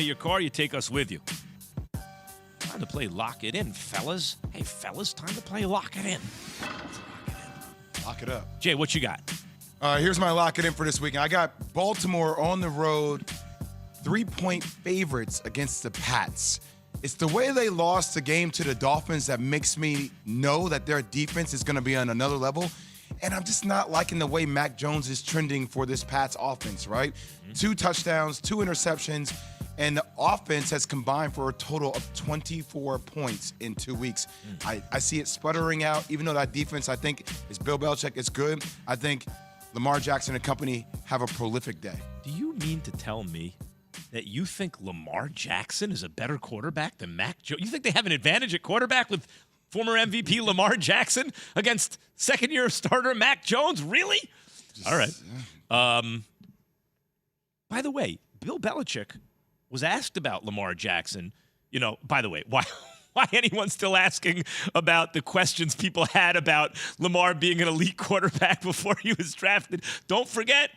of your car, you take us with you. Time to play Lock It In, fellas. Hey, fellas, time to play Lock It In. Lock it up. Jay, what you got? Here's my Lock It In for this weekend. I got Baltimore on the road, 3-point favorites against the Pats. It's the way they lost the game to the Dolphins that makes me know that their defense is going to be on another level. And I'm just not liking the way Mac Jones is trending for this Pats offense, right? 2 touchdowns, 2 interceptions, and the offense has combined for a total of 24 points in 2 weeks. I see it sputtering out, even though that defense, I think, is Bill Belichick is good. I think Lamar Jackson and company have a prolific day. Do you mean to tell me that you think Lamar Jackson is a better quarterback than Mac Jones? You think they have an advantage at quarterback with former MVP Lamar Jackson against second-year starter Mac Jones? Really? All right. By the way, Bill Belichick was asked about Lamar Jackson. You know, by the way, why anyone's still asking about the questions people had about Lamar being an elite quarterback before he was drafted? Don't forget,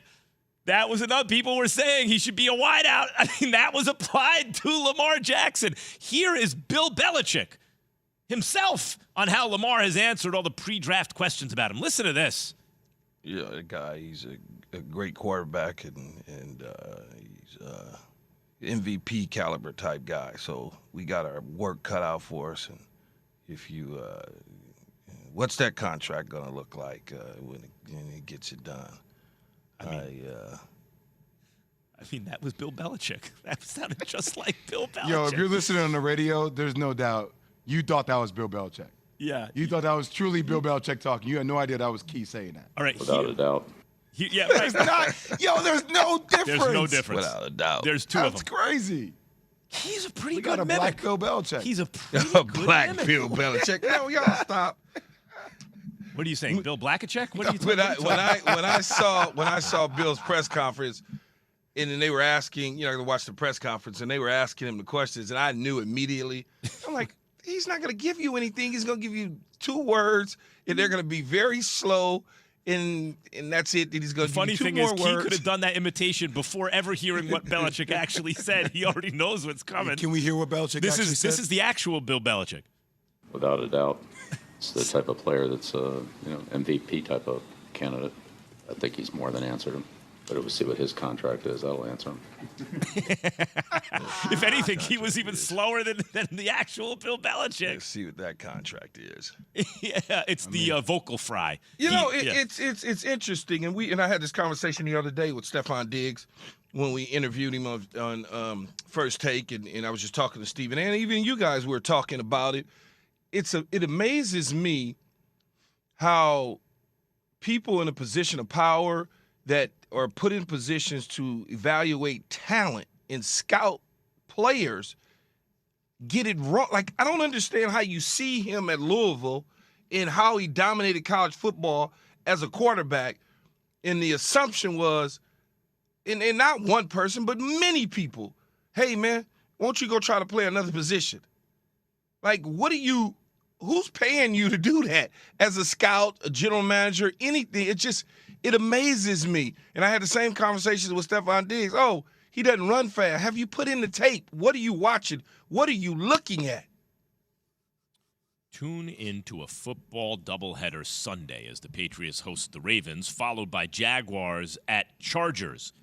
that was enough. People were saying he should be a wideout. I mean, that was applied to Lamar Jackson. Here is Bill Belichick himself on how Lamar has answered all the pre-draft questions about him. Listen to this. Yeah, the guy, he's a great quarterback, and he's MVP caliber type guy. So we got our work cut out for us. And if you, what's that contract going to look like when it gets it done? I mean, that was Bill Belichick. That sounded just like Bill Belichick. Yo, if you're listening on the radio, there's no doubt you thought that was Bill Belichick. Yeah. You thought that was truly Bill Belichick talking. You had no idea that was Key saying that. All right. Without a doubt. Yeah, right. There's no difference. There's no difference. Without a doubt. There's 2 of them. That's crazy. He's a pretty We good got a mimic. black Bill Belichick. He's a pretty A good black mimic. Bill Belichick. No, y'all stop. What are you saying, Bill Blackachek? What are you When I saw Bill's press conference, and then they were asking, I watched the press conference, and they were asking him the questions, and I knew immediately. I'm like, he's not going to give you anything. He's going to give you 2 words, and they're going to be very slow, and that's it. And he's going to give you 2 more words. Funny thing is, Key could have done that imitation before ever hearing what Belichick actually said. He already knows what's coming. Can we hear what Belichick actually said? This is the actual Bill Belichick. Without a doubt. It's the type of player that's a MVP type of candidate. I think he's more than answered him. But we'll see what his contract is. That'll answer him. If anything, he was even slower than the actual Bill Belichick. Let's see what that contract is. Yeah, it's the vocal fry. It's interesting, and I had this conversation the other day with Stephon Diggs when we interviewed him on First Take, and I was just talking to Stephen, and even you guys were talking about it. It amazes me how people in a position of power that are put in positions to evaluate talent and scout players get it wrong. Like, I don't understand how you see him at Louisville and how he dominated college football as a quarterback. And the assumption was, and not one person, but many people, hey, man, won't you go try to play another position? Like, who's paying you to do that? As a scout, a general manager, anything. It amazes me. And I had the same conversations with Stephon Diggs. Oh, he doesn't run fast. Have you put in the tape? What are you watching? What are you looking at? Tune into a football doubleheader Sunday as the Patriots host the Ravens, followed by Jaguars at Chargers.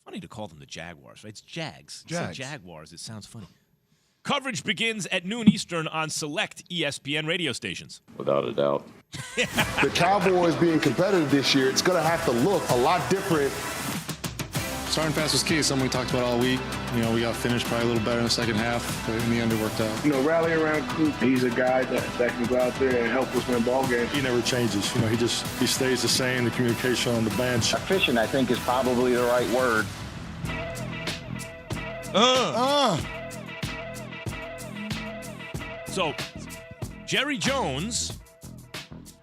Funny to call them the Jaguars, right? It's Jags. Jags. Say Jaguars. It sounds funny. Coverage begins at noon Eastern on select ESPN radio stations. Without a doubt. The Cowboys being competitive this year, it's going to have to look a lot different. Starting fast was key. Something we talked about all week. We got finished probably a little better in the second half, but in the end it worked out. Rally around Coop. He's a guy that can go out there and help us win ball games. He never changes. He stays the same. The communication on the bench. Efficient, I think, is probably the right word. So, Jerry Jones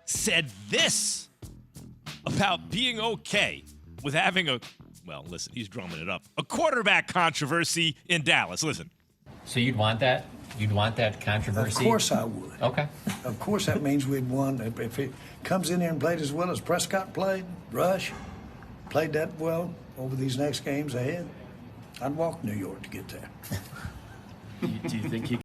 said this about being okay with having listen, he's drumming it up, a quarterback controversy in Dallas. Listen. So you'd want that? You'd want that controversy? Of course I would. Okay. Of course that means we'd won. If it comes in here and played as well as Prescott played, Rush played that well over these next games ahead, I'd walk New York to get there. Do you think he?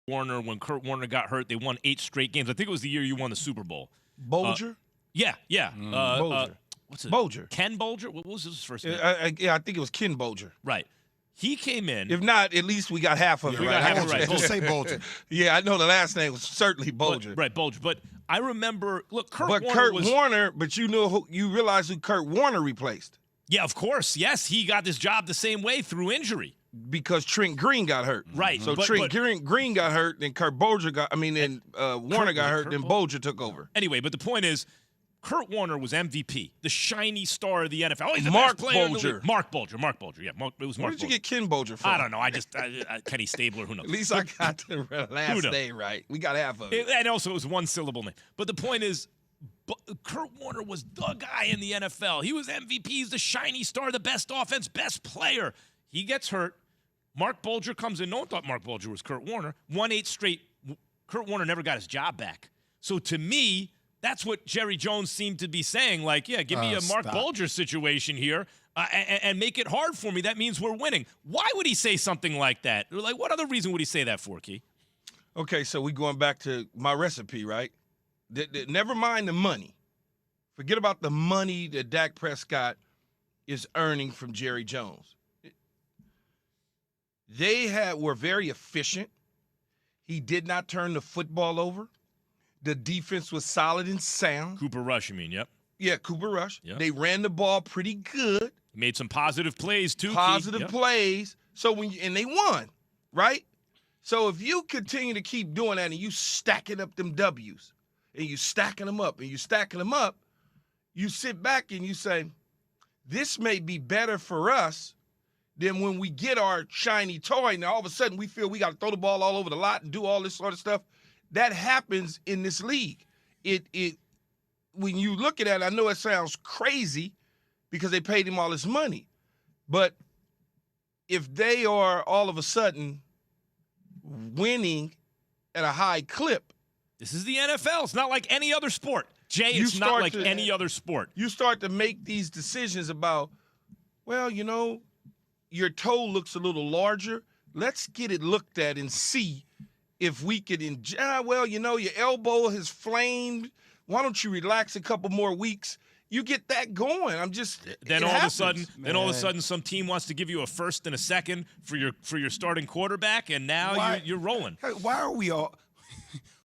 Warner, when Kurt Warner got hurt, they won 8 straight games. I think it was the year you won the Super Bowl. Bolger? Yeah. Bolger. What's it? Bolger. Ken Bolger? What was his first name? I think it was Ken Bolger. Right. He came in. If not, at least we got half of it we right. got half of it right. Just say Bolton. Yeah, I know the last name was certainly Bolger. Right, Bolger. But I remember, look, Kurt Warner but you realize who Kurt Warner replaced. Yeah, of course. Yes, he got this job the same way through injury. Because Trent Green got hurt. Right. So Trent Green got hurt, then Warner got hurt, then Bolger took over. Anyway, but the point is, Kurt Warner was MVP, the shiny star of the NFL. Oh, he's the Mark best player in the Bolger. league. Mark Bolger. Yeah, it was Mark Bolger. Where did you get Ken Bolger from? I don't know. I just Kenny Stabler. Who knows? At least I got the last name right. We got half of it. And also, it was one syllable name. But the point is, Kurt Warner was the guy in the NFL. He was MVP. He's the shiny star, the best offense, best player. He gets hurt. Mark Bolger comes in. No one thought Mark Bolger was Kurt Warner. Won 8 straight. Kurt Warner never got his job back. So to me, that's what Jerry Jones seemed to be saying. Like, yeah, give me a Mark Bolger situation here and make it hard for me. That means we're winning. Why would he say something like that? Like, what other reason would he say that for, Key? Okay, so we going back to my recipe, right? Never mind the money. Forget about the money that Dak Prescott is earning from Jerry Jones. They were very efficient. He did not turn the football over. The defense was solid and sound. Cooper Rush, you mean? Yep. Yeah, Cooper Rush. Yep. They ran the ball pretty good. Made some positive plays, too. Positive plays. So and they won, right? So if you continue to keep doing that and you stacking up them W's and you stacking them up and you stacking them up, you sit back and you say, this may be better for us than when we get our shiny toy and all of a sudden we feel we got to throw the ball all over the lot and do all this sort of stuff. That happens in this league. When you look at it, I know it sounds crazy because they paid him all this money. But if they are all of a sudden winning at a high clip. This is the NFL. It's not like any other sport. Jay, it's not like any other sport. You start to make these decisions about, well, your toe looks a little larger. Let's get it looked at and see if we could your elbow has flamed. Why don't you relax a couple more weeks? You get that going. Then all of a sudden, some team wants to give you a first and a second for your starting quarterback, and now you're rolling. Why are we all?